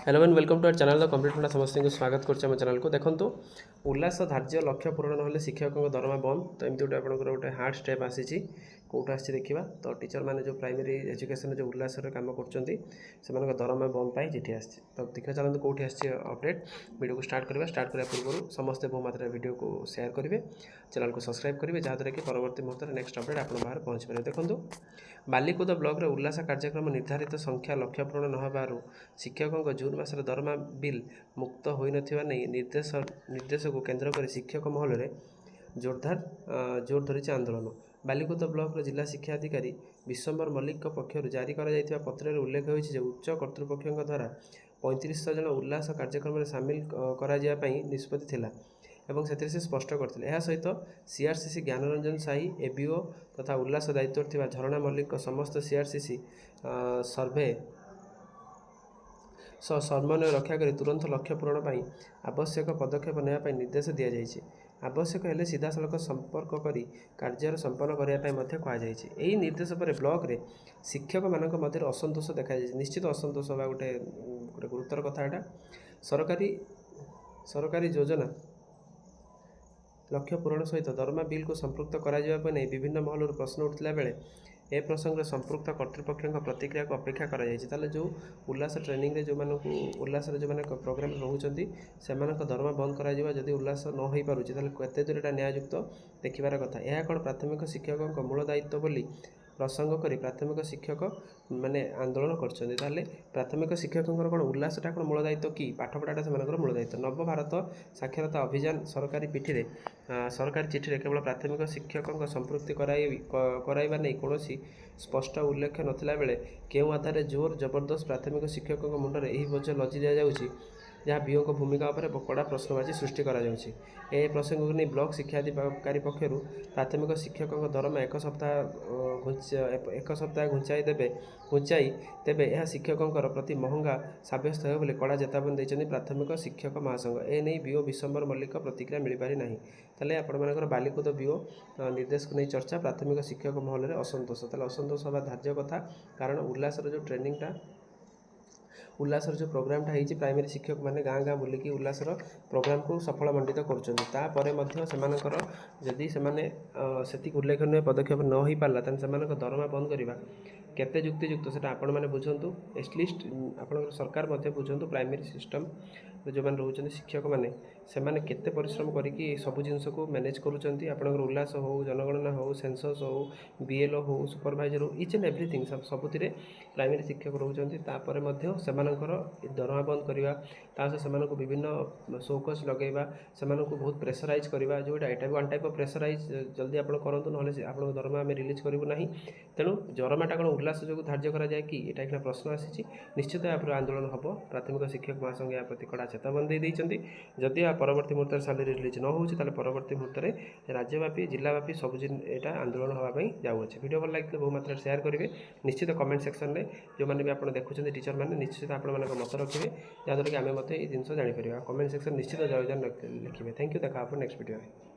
Hello and welcome to our channel the complete पढ़ा समस्त को स्वागत करछे हम चैनल को देखंतु उल्लास धार्य लक्ष्य पूरण ना शिक्षकों दरमा बंद तो एमती गोटे आपंकर गोटे हार्ड स्टेप आसी कौट आसी देखा तो टीचर मैंने जो प्राइमरी एजुकेशन जो उल्लास कम कर दरमा बंद पाई चिठी आसी तो देखा चलते कौटी आसी अपडेट वीडियो को स्टार्ट करने पूर्व समस्ते बहु मात्रा वीडियो को शेयर करेंगे चैनल को सब्सक्राइब करेंगे जहाँद्वारा कि परवर्ती मुहूर्त में नेक्स्ट अपडेट आप बाहर पहुँच पारे। देखो बालिकुद ब्लॉक रे उल्लास कार्यक्रम निर्धारित संख्या लक्ष्य पूरण न होबारु शिक्षकों जून मासर दरमा बिल मुक्त हो निर्देश को केन्द्र कर शिक्षक महल में जोर धरी आंदोलन। बालिकुद ब्लॉक जिला शिक्षा अधिकारी विश्वम्बर मल्लिक पक्षर जारी कर पत्र उल्लेख होती उच्च कर्तृपक्षों द्वारा 35 जन उल्लास कार्यक्रम में सामिल कराई निष्पत्ति थिला एवं से स्पष्ट करते। यह सहित सीआरसीसी ज्ञानरंजन साई एबीओ तथा उल्लास दायित्व थिबा झरणा मल्लिक समस्त सीआरसीसी सर्भे समन्वय रक्षा कर तुरंत लक्ष्य पूरण पर आवश्यक पदक्षेप नापी निर्देश दि जाएगी। आवश्यक हेले सीधा सड़क संपर्क कर कार्य संपन्न करने कहुई। निर्देश पर ब्लॉक रे शिक्षक मान मध्य असंतोष देखा निश्चित असंतोष होगा गोटे गुरुतर कथा यहाँ सरकारी योजना लक्ष्य पूरण सहित दरमा बिल को संपृक्त कराइबा नहीं विभिन्न महलू प्रश्न उठला बेले ए प्रसंग संपृक्त कर्तृपक्षों प्रतिक्रिया को अपेक्षा कर जो उल्लास ट्रेनिंग जो मानक उल्लास जो मैंने प्रोग्राम रोचे से दरमा बंद कर उल्लास न हो पारे केते दूर एटा न्यायुक्त देखिबार कथा। यह कौन प्राथमिक शिक्षकों मूल दायित्व बोली प्रसंग कर प्राथमिक शिक्षक माने आंदोलन कर प्राथमिक शिक्षकों कौन उल्लासटा कौन मूल दायित्व कि पाठपढ़ाटा से मूल दायित्व। नव भारत साक्षरता अभियान सरकारी पिठी सरकारी चिठी केवल प्राथमिक शिक्षकों संपृक्ति कराइबा नहीं कौन स्पष्ट उल्लेख नथिला बेले केउ आधार जोर जबरदस्त प्राथमिक शिक्षकों मुंडे यही बोझ लदि दि जाउछि जहाँ बीओ को भूमिका पर कड़ा प्रश्नबाची सृष्टि करा जाउछि। ए प्रसंग को नहीं ब्लॉक शिक्षा अधिकारी पक्षर प्राथमिक शिक्षकों दरमा एक सप्ताह घुंचाई तेबे यह शिक्षकों प्रति महंगा सब्यस्त हो कड़ा चेतावनी देते प्राथमिक शिक्षक महासंघ। ए नहीं बीओ विश्वम्बर मल्लिक प्रतिक्रिया मिल पारि नहीं। ताले आपण बालिकुद बीओ निर्देश को नहीं चर्चा प्राथमिक शिक्षक महल में असंतोष असंतोष हवा धार्य कथा कारण उल्लासर जो ट्रेनिंगटा उल्लासर जो प्रोग्रामटा होती प्राइमरी शिक्षक मैंने गाँ गाँ बुलिकी उल्लासर प्रोग्राम को सफल मंडित कर जदि से उल्लेखनीय पदक्षेप न हो पारा तो दरमा बंद करवा केते युक्तियुक्त से आपण मैंने बुझंतु एटलिस्ट आप सरकार बुझंतु प्राइमरी सिस्टम जो मैंने रोचे शिक्षक मैंने से केते परिश्रम करके सब जिनस को मैनेज करुँच आपंकर उल्लास हो जनगणना हो सेंसस हो बीएलओ हो सुपरभाइजर हो इच एंड एवरीथिंग सबुति प्राइमरी शिक्षक रोचे दरमा बंद करवा से विभिन्न शोकस लगेगा से बहुत प्रेसराइज करवा जोटा यहाँ वन टाइप ऑफ प्रेसराइज जल्दी आप करूँ ना आप दरमा आम रिलीज करूँ ना तेणु दरमाटा कौन उल्लास जो धार्य कराए कि यहाँ प्रश्न आसी निश्चित यहाँ आंदोलन हम प्राथमिक शिक्षक महासंघ या प्रति कड़ा चेतावनी देते जदि परवर्ती मुहूर्त सालारी रिलीज न हो परवर्ती मुहूर्त में राज्यव्यापी जिलाव्यापी सब यहाँ आंदोलन होगापी जाऊँचे। वीडियो भल लगे बहु मात्रा शेयर करेंगे निश्चित कमेंट सेक्शन में जो मैंने भी आप देखुं टीचर मैंने निश्चित आप मत रखिए जहाँद्वारा कि आम मत ये जिन जापर कमेंट सेक्शन निश्चित जरूर लिखिए। थैंक यू देखा नेक्स्ट वीडियो।